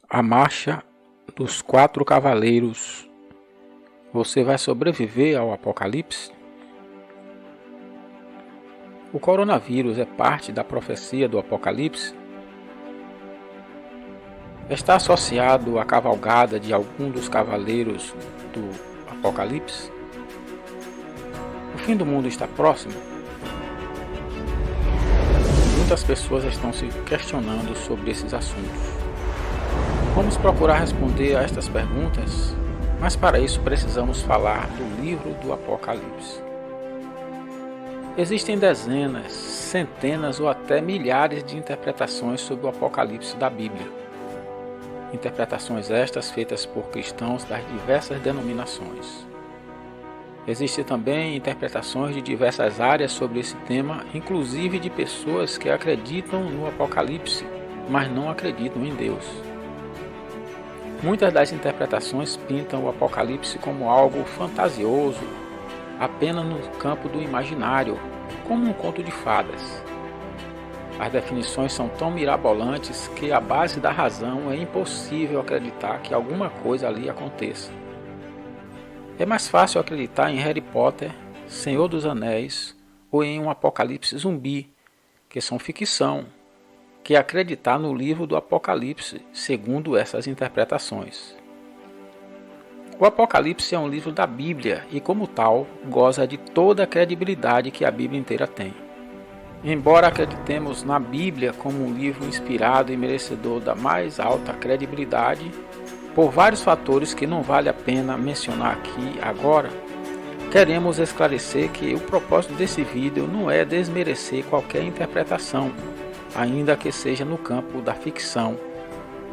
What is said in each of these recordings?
A Marcha dos Quatro Cavaleiros. Você vai sobreviver ao apocalipse? O coronavírus é parte da profecia do apocalipse? Está associado à cavalgada de algum dos cavaleiros do apocalipse? O fim do mundo está próximo? Muitas pessoas estão se questionando sobre esses assuntos. Vamos procurar responder a estas perguntas, mas para isso precisamos falar do livro do Apocalipse. Existem dezenas, centenas ou até milhares de interpretações sobre o Apocalipse da Bíblia. Interpretações estas feitas por cristãos das diversas denominações. Existem também interpretações de diversas áreas sobre esse tema, inclusive de pessoas que acreditam no Apocalipse, mas não acreditam em Deus. Muitas das interpretações pintam o Apocalipse como algo fantasioso, apenas no campo do imaginário, como um conto de fadas. As definições são tão mirabolantes que, à base da razão, é impossível acreditar que alguma coisa ali aconteça. É mais fácil acreditar em Harry Potter, Senhor dos Anéis ou em um apocalipse zumbi, que são ficção, que acreditar no livro do Apocalipse, segundo essas interpretações. O Apocalipse é um livro da Bíblia e, como tal, goza de toda a credibilidade que a Bíblia inteira tem. Embora acreditemos na Bíblia como um livro inspirado e merecedor da mais alta credibilidade, por vários fatores que não vale a pena mencionar aqui agora, queremos esclarecer que o propósito desse vídeo não é desmerecer qualquer interpretação, ainda que seja no campo da ficção,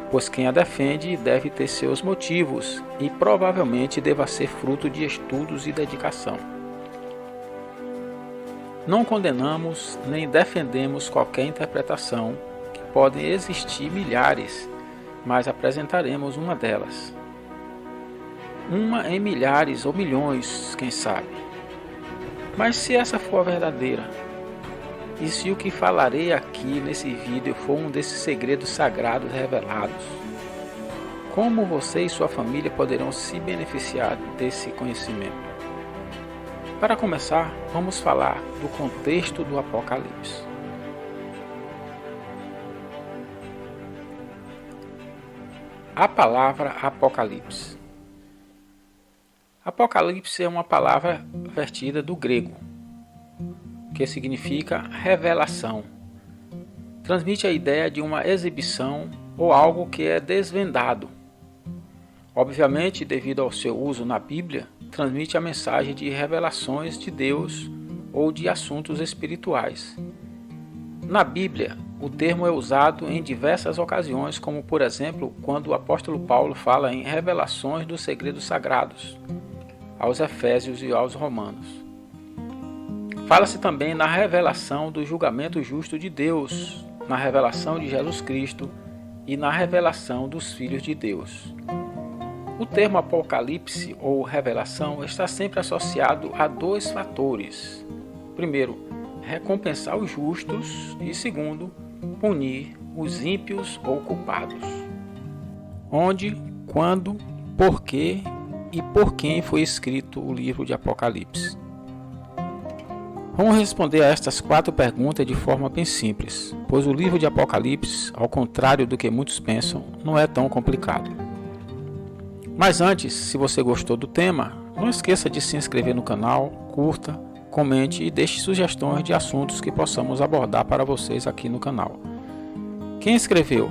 pois quem a defende deve ter seus motivos e provavelmente deva ser fruto de estudos e dedicação. Não condenamos nem defendemos qualquer interpretação, que podem existir milhares, mas apresentaremos uma delas. Uma em milhares ou milhões, quem sabe. Mas se essa for a verdadeira, e se o que falarei aqui nesse vídeo for um desses segredos sagrados revelados, como você e sua família poderão se beneficiar desse conhecimento? Para começar, vamos falar do contexto do Apocalipse. A palavra Apocalipse. Apocalipse é uma palavra vertida do grego, que significa revelação. Transmite a ideia de uma exibição ou algo que é desvendado. Obviamente, devido ao seu uso na Bíblia, transmite a mensagem de revelações de Deus ou de assuntos espirituais. Na Bíblia, o termo é usado em diversas ocasiões, como por exemplo, quando o apóstolo Paulo fala em revelações dos segredos sagrados, aos Efésios e aos Romanos. Fala-se também na revelação do julgamento justo de Deus, na revelação de Jesus Cristo e na revelação dos filhos de Deus. O termo Apocalipse ou revelação está sempre associado a dois fatores. Primeiro, recompensar os justos e segundo, punir os ímpios ou culpados. Onde, quando, por quê e por quem foi escrito o livro de Apocalipse? Vamos responder a estas 4 perguntas de forma bem simples, pois o livro de Apocalipse, ao contrário do que muitos pensam, não é tão complicado. Mas antes, se você gostou do tema, não esqueça de se inscrever no canal, curta, comente e deixe sugestões de assuntos que possamos abordar para vocês aqui no canal. Quem escreveu?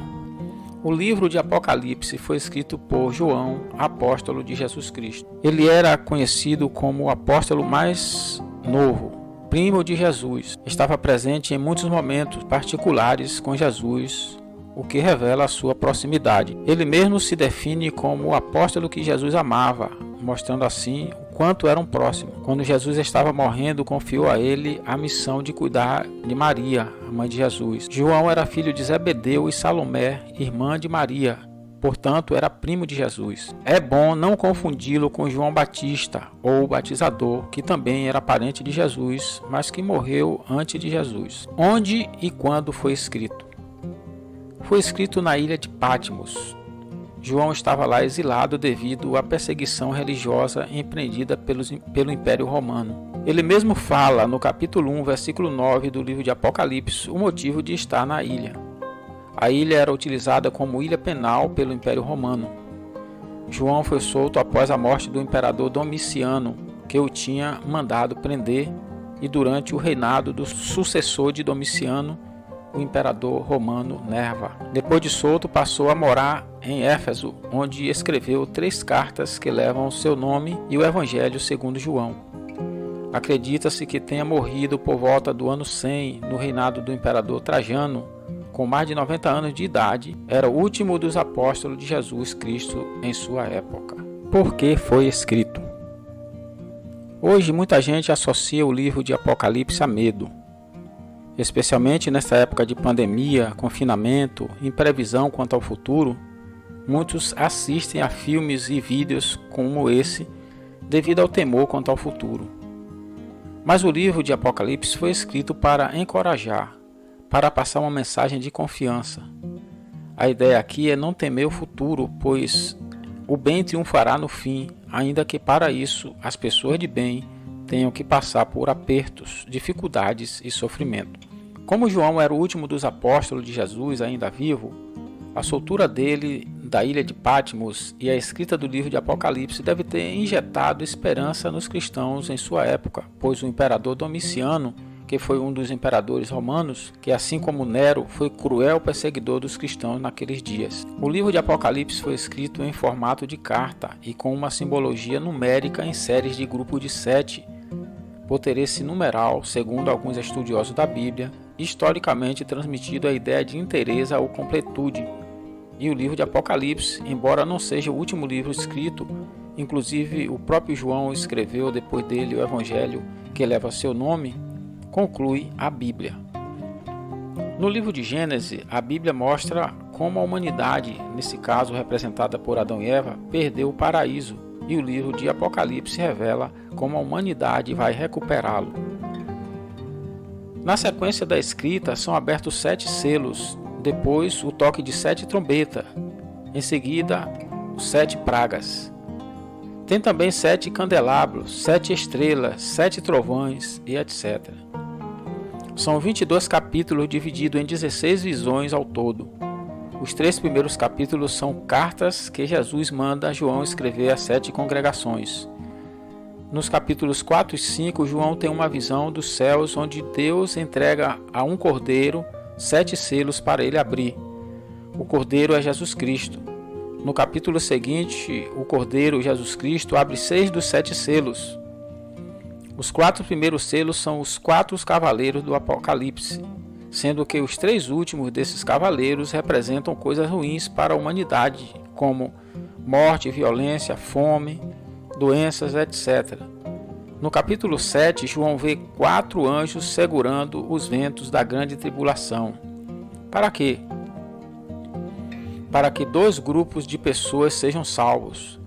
O livro de Apocalipse foi escrito por João, apóstolo de Jesus Cristo. Ele era conhecido como o apóstolo mais novo, primo de Jesus. Estava presente em muitos momentos particulares com Jesus, o que revela a sua proximidade. Ele mesmo se define como o apóstolo que Jesus amava, mostrando assim o quanto eram próximos. Quando Jesus estava morrendo, confiou a ele a missão de cuidar de Maria, a mãe de Jesus. João era filho de Zebedeu e Salomé, irmã de Maria, portanto era primo de Jesus. É bom não confundi-lo com João Batista, ou Batizador, que também era parente de Jesus, mas que morreu antes de Jesus. Onde e quando foi escrito? Foi escrito na ilha de Patmos, João estava lá exilado devido à perseguição religiosa empreendida pelo Império Romano. Ele mesmo fala no capítulo 1, versículo 9 do livro de Apocalipse o motivo de estar na ilha. A ilha era utilizada como ilha penal pelo Império Romano. João foi solto após a morte do imperador Domiciano, que o tinha mandado prender, e durante o reinado do sucessor de Domiciano, o imperador romano Nerva. Depois de solto, passou a morar em Éfeso, onde escreveu 3 cartas que levam o seu nome e o Evangelho segundo João. Acredita-se que tenha morrido por volta do ano 100, no reinado do imperador Trajano, com mais de 90 anos de idade. Era o último dos apóstolos de Jesus Cristo em sua época. Por que foi escrito? Hoje muita gente associa o livro de Apocalipse a medo, especialmente nesta época de pandemia, confinamento, imprevisão quanto ao futuro. Muitos assistem a filmes e vídeos como esse devido ao temor quanto ao futuro. Mas o livro de Apocalipse foi escrito para encorajar, para passar uma mensagem de confiança. A ideia aqui é não temer o futuro, pois o bem triunfará no fim, ainda que para isso as pessoas de bem tenham que passar por apertos, dificuldades e sofrimento. Como João era o último dos apóstolos de Jesus ainda vivo, a soltura dele da ilha de Patmos e a escrita do livro de Apocalipse deve ter injetado esperança nos cristãos em sua época, pois o imperador Domiciano, que foi um dos imperadores romanos, que assim como Nero foi cruel perseguidor dos cristãos naqueles dias. O livro de Apocalipse foi escrito em formato de carta e com uma simbologia numérica em séries de grupo de 7, por ter esse numeral, segundo alguns estudiosos da Bíblia, historicamente transmitido a ideia de inteireza ou completude. E o livro de Apocalipse, embora não seja o último livro escrito, inclusive o próprio João escreveu depois dele o Evangelho que leva seu nome, conclui a Bíblia. No livro de Gênesis, a Bíblia mostra como a humanidade, nesse caso representada por Adão e Eva, perdeu o paraíso, e o livro de Apocalipse revela como a humanidade vai recuperá-lo. Na sequência da escrita são abertos 7 selos, depois o toque de 7 trombetas, em seguida 7 pragas. Tem também 7 candelabros, 7 estrelas, 7 trovões e etc. São 22 capítulos divididos em 16 visões ao todo. Os 3 primeiros capítulos são cartas que Jesus manda a João escrever às 7 congregações. Nos capítulos 4 e 5, João tem uma visão dos céus onde Deus entrega a um cordeiro 7 selos para ele abrir. O cordeiro é Jesus Cristo. No capítulo seguinte, o cordeiro Jesus Cristo abre 6 dos 7 selos. Os 4 primeiros selos são os 4 cavaleiros do Apocalipse, sendo que os 3 últimos desses cavaleiros representam coisas ruins para a humanidade, como morte, violência, fome, doenças, etc. No capítulo 7, João vê 4 anjos segurando os ventos da grande tribulação. Para quê? Para que 2 grupos de pessoas sejam salvos.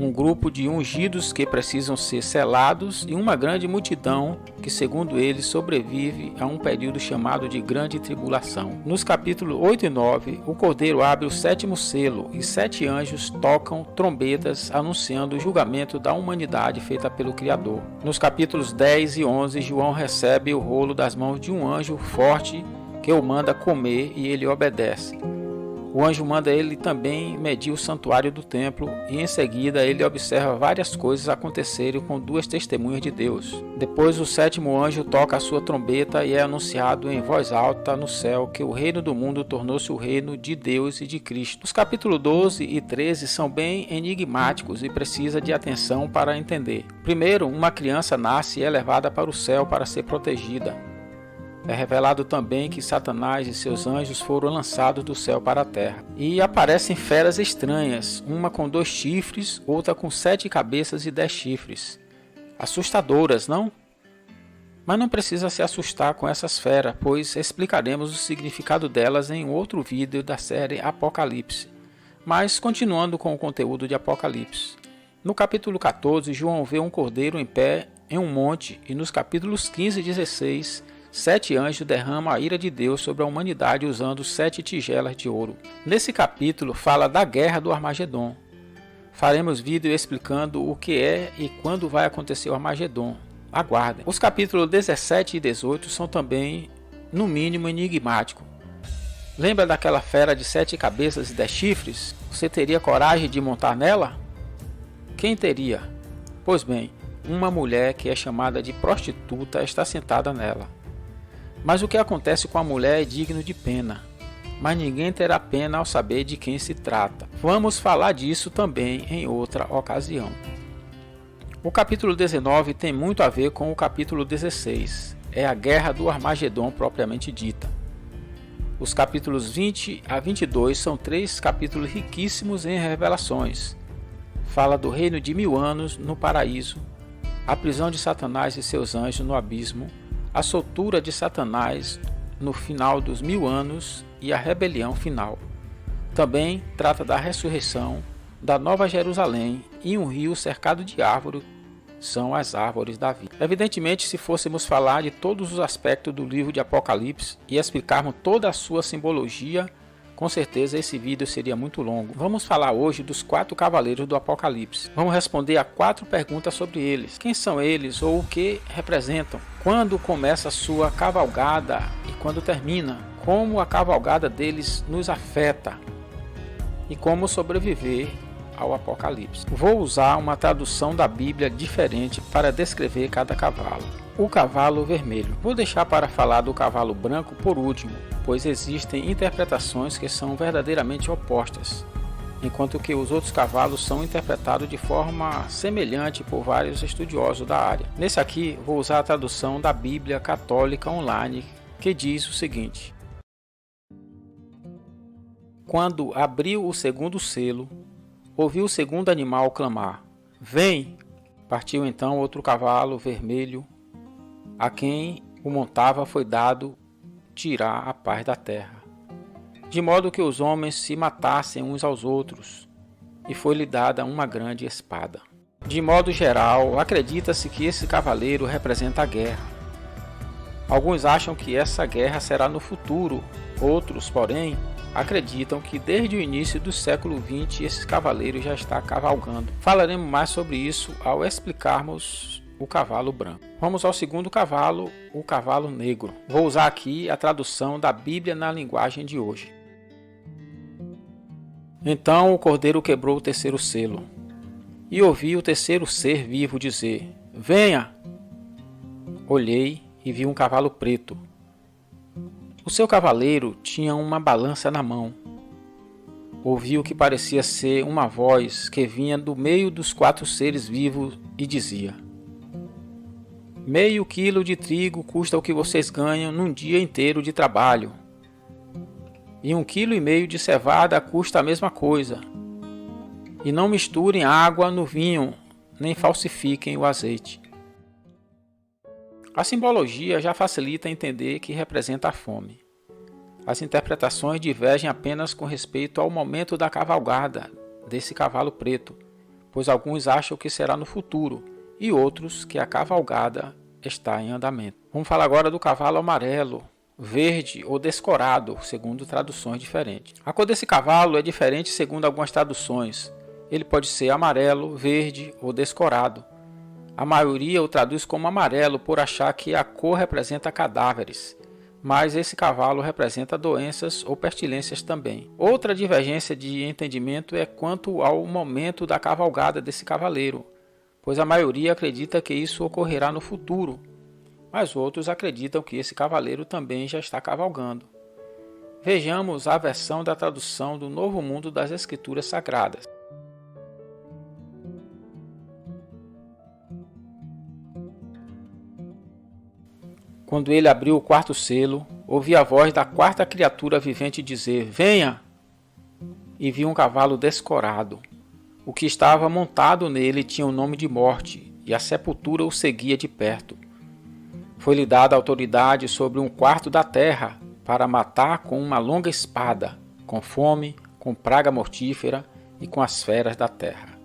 Um grupo de ungidos que precisam ser selados e uma grande multidão que, segundo eles, sobrevive a um período chamado de grande tribulação. Nos capítulos 8 e 9, o Cordeiro abre o 7º selo e 7 anjos tocam trombetas anunciando o julgamento da humanidade feita pelo Criador. Nos capítulos 10 e 11, João recebe o rolo das mãos de um anjo forte que o manda comer e ele obedece. O anjo manda ele também medir o santuário do templo e em seguida ele observa várias coisas acontecerem com 2 testemunhas de Deus. Depois o 7º anjo toca a sua trombeta e é anunciado em voz alta no céu que o reino do mundo tornou-se o reino de Deus e de Cristo. Os capítulos 12 e 13 são bem enigmáticos e precisa de atenção para entender. Primeiro, uma criança nasce e é levada para o céu para ser protegida. É revelado também que Satanás e seus anjos foram lançados do céu para a terra. E aparecem feras estranhas, uma com 2 chifres, outra com 7 cabeças e 10 chifres. Assustadoras, não? Mas não precisa se assustar com essas feras, pois explicaremos o significado delas em outro vídeo da série Apocalipse. Mas continuando com o conteúdo de Apocalipse. No capítulo 14, João vê um cordeiro em pé em um monte, e nos capítulos 15 e 16, 7 anjos derramam a ira de Deus sobre a humanidade usando 7 tigelas de ouro. Nesse capítulo fala da guerra do Armagedon. Faremos vídeo explicando o que é e quando vai acontecer o Armagedon. Aguardem. Os capítulos 17 e 18 são também, no mínimo, enigmáticos. Lembra daquela fera de 7 cabeças e 10 chifres? Você teria coragem de montar nela? Quem teria? Pois bem, uma mulher que é chamada de prostituta está sentada nela. Mas o que acontece com a mulher é digno de pena. Mas ninguém terá pena ao saber de quem se trata. Vamos falar disso também em outra ocasião. O capítulo 19 tem muito a ver com o capítulo 16. É a guerra do Armagedon propriamente dita. Os capítulos 20 a 22 são 3 capítulos riquíssimos em revelações. Fala do reino de 1000 anos no paraíso, a prisão de Satanás e seus anjos no abismo, a soltura de Satanás no final dos 1000 anos e a rebelião final. Também trata da ressurreição, da Nova Jerusalém e um rio cercado de árvores, são as árvores da vida. Evidentemente, se fôssemos falar de todos os aspectos do livro de Apocalipse e explicarmos toda a sua simbologia, com certeza esse vídeo seria muito longo. Vamos falar hoje dos 4 cavaleiros do Apocalipse. Vamos responder a 4 perguntas sobre eles. Quem são eles ou o que representam? Quando começa a sua cavalgada e quando termina? Como a cavalgada deles nos afeta? E como sobreviver ao Apocalipse. Vou usar uma tradução da Bíblia diferente para descrever cada cavalo. O cavalo vermelho. Vou deixar para falar do cavalo branco por último, pois existem interpretações que são verdadeiramente opostas, enquanto que os outros cavalos são interpretados de forma semelhante por vários estudiosos da área. Nesse aqui, vou usar a tradução da Bíblia Católica Online, que diz o seguinte: quando abriu o segundo selo, ouviu o segundo animal clamar: vem! Partiu então outro cavalo vermelho, a quem o montava foi dado tirar a paz da terra, de modo que os homens se matassem uns aos outros, e foi-lhe dada uma grande espada. De modo geral, acredita-se que esse cavaleiro representa a guerra. Alguns acham que essa guerra será no futuro, outros, porém, acreditam que desde o início do século XX esse cavaleiro já está cavalgando. Falaremos mais sobre isso ao explicarmos o cavalo branco. Vamos ao segundo cavalo, o cavalo negro. Vou usar aqui a tradução da Bíblia na linguagem de hoje. Então o cordeiro quebrou o terceiro selo, e ouvi o terceiro ser vivo dizer: venha! Olhei e vi um cavalo preto. O seu cavaleiro tinha uma balança na mão. Ouvi o que parecia ser uma voz que vinha do meio dos 4 seres vivos e dizia: meio quilo de trigo custa o que vocês ganham num dia inteiro de trabalho. E 1,5 kg de cevada custa a mesma coisa. E não misturem água no vinho, nem falsifiquem o azeite. A simbologia já facilita entender que representa a fome. As interpretações divergem apenas com respeito ao momento da cavalgada desse cavalo preto, pois alguns acham que será no futuro e outros que a cavalgada está em andamento. Vamos falar agora do cavalo amarelo, verde ou descorado, segundo traduções diferentes. A cor desse cavalo é diferente segundo algumas traduções. Ele pode ser amarelo, verde ou descorado. A maioria o traduz como amarelo por achar que a cor representa cadáveres, mas esse cavalo representa doenças ou pestilências também. Outra divergência de entendimento é quanto ao momento da cavalgada desse cavaleiro, pois a maioria acredita que isso ocorrerá no futuro, mas outros acreditam que esse cavaleiro também já está cavalgando. Vejamos a versão da tradução do Novo Mundo das Escrituras Sagradas. Quando ele abriu o 4º selo, ouvi a voz da 4ª criatura vivente dizer: venha! E vi um cavalo descorado. O que estava montado nele tinha o nome de Morte, e a sepultura o seguia de perto. Foi-lhe dada autoridade sobre 1/4 da terra, para matar com uma longa espada, com fome, com praga mortífera e com as feras da terra.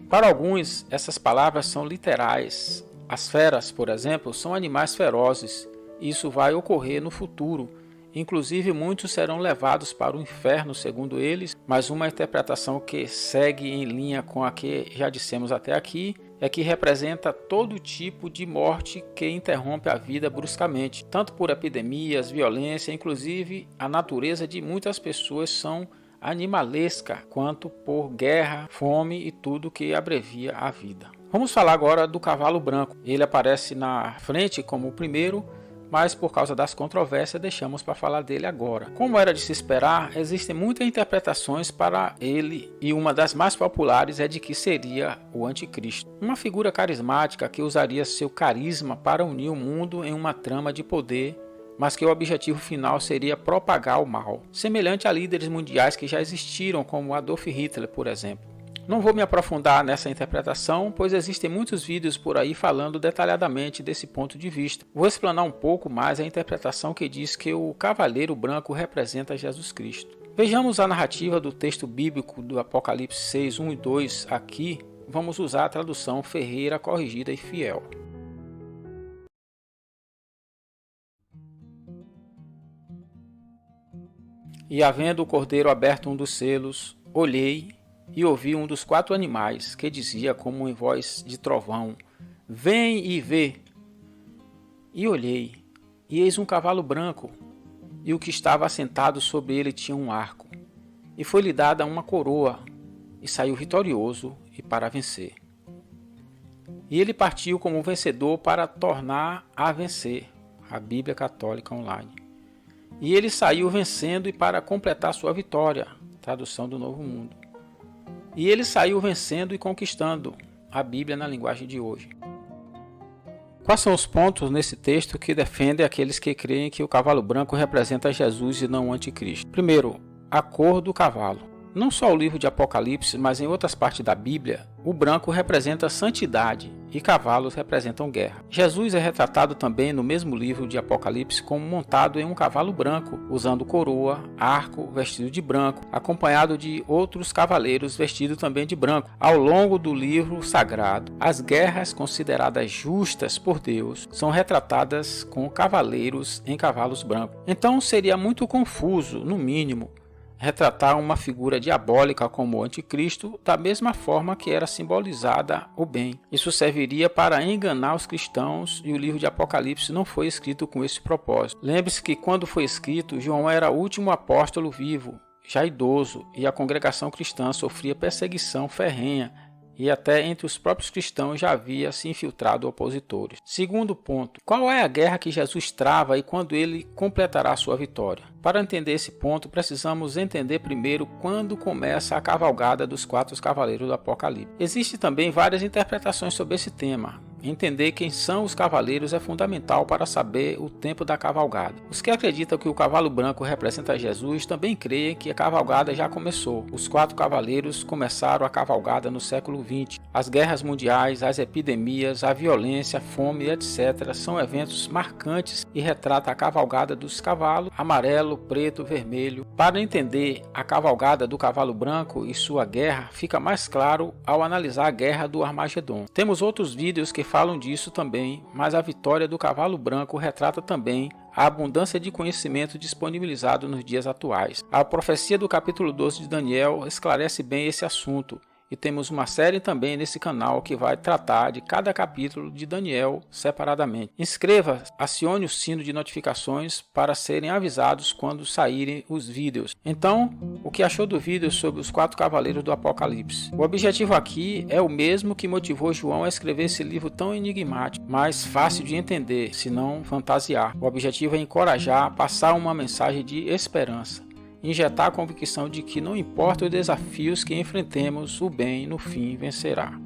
Para alguns, essas palavras são literais. As feras, por exemplo, são animais ferozes. Isso vai ocorrer no futuro. Inclusive, muitos serão levados para o inferno, segundo eles, mas uma interpretação que segue em linha com a que já dissemos até aqui é que representa todo tipo de morte que interrompe a vida bruscamente, tanto por epidemias, violência, inclusive a natureza de muitas pessoas são animalesca, quanto por guerra, fome e tudo que abrevia a vida. Vamos falar agora do cavalo branco. Ele aparece na frente como o primeiro, mas por causa das controvérsias deixamos para falar dele agora. Como era de se esperar, existem muitas interpretações para ele e uma das mais populares é de que seria o anticristo. Uma figura carismática que usaria seu carisma para unir o mundo em uma trama de poder, mas que o objetivo final seria propagar o mal, semelhante a líderes mundiais que já existiram como Adolf Hitler, por exemplo. Não vou me aprofundar nessa interpretação, pois existem muitos vídeos por aí falando detalhadamente desse ponto de vista. Vou explanar um pouco mais a interpretação que diz que o cavaleiro branco representa Jesus Cristo. Vejamos a narrativa do texto bíblico do Apocalipse 6, 1 e 2 aqui. Vamos usar a tradução Ferreira Corrigida e Fiel. E havendo o cordeiro aberto um dos selos, olhei e ouvi um dos 4 animais, que dizia como em voz de trovão: Vem e vê. E olhei, e eis um cavalo branco, e o que estava assentado sobre ele tinha um arco. E foi-lhe dada uma coroa, e saiu vitorioso e para vencer. E ele partiu como vencedor para tornar a vencer. A Bíblia Católica Online. E ele saiu vencendo e para completar sua vitória. Tradução do Novo Mundo. E ele saiu vencendo e conquistando, a Bíblia na linguagem de hoje. Quais são os pontos nesse texto que defendem aqueles que creem que o cavalo branco representa Jesus e não o anticristo? Primeiro, a cor do cavalo. Não só o livro de Apocalipse, mas em outras partes da Bíblia, o branco representa santidade e cavalos representam guerra. Jesus é retratado também no mesmo livro de Apocalipse como montado em um cavalo branco, usando coroa, arco, vestido de branco, acompanhado de outros cavaleiros vestidos também de branco. Ao longo do livro sagrado, as guerras consideradas justas por Deus são retratadas com cavaleiros em cavalos brancos. Então seria muito confuso, no mínimo, retratar uma figura diabólica como o anticristo da mesma forma que era simbolizada o bem. Isso serviria para enganar os cristãos e o livro de Apocalipse não foi escrito com esse propósito. Lembre-se que quando foi escrito, João era o último apóstolo vivo, já idoso, e a congregação cristã sofria perseguição ferrenha e até entre os próprios cristãos já havia se infiltrado opositores. Segundo ponto, qual é a guerra que Jesus trava e quando ele completará sua vitória? Para entender esse ponto, precisamos entender primeiro quando começa a cavalgada dos 4 cavaleiros do Apocalipse. Existem também várias interpretações sobre esse tema. Entender quem são os cavaleiros é fundamental para saber o tempo da cavalgada. Os que acreditam que o cavalo branco representa Jesus também creem que a cavalgada já começou. Os 4 cavaleiros começaram a cavalgada no século XX. As guerras mundiais, as epidemias, a violência, a fome, etc. são eventos marcantes e retratam a cavalgada dos cavalos amarelo, preto, vermelho. Para entender a cavalgada do cavalo branco e sua guerra, fica mais claro ao analisar a guerra do Armagedon. Temos outros vídeos que falam disso também, mas a vitória do cavalo branco retrata também a abundância de conhecimento disponibilizado nos dias atuais. A profecia do capítulo 12 de Daniel esclarece bem esse assunto. E temos uma série também nesse canal que vai tratar de cada capítulo de Daniel separadamente. Inscreva, acione o sino de notificações para serem avisados quando saírem os vídeos. Então, o que achou do vídeo sobre os 4 cavaleiros do Apocalipse? O objetivo aqui é o mesmo que motivou João a escrever esse livro tão enigmático, mas fácil de entender, se não fantasiar. O objetivo é encorajar, passar uma mensagem de esperança. Injetar a convicção de que não importa os desafios que enfrentemos, o bem no fim vencerá.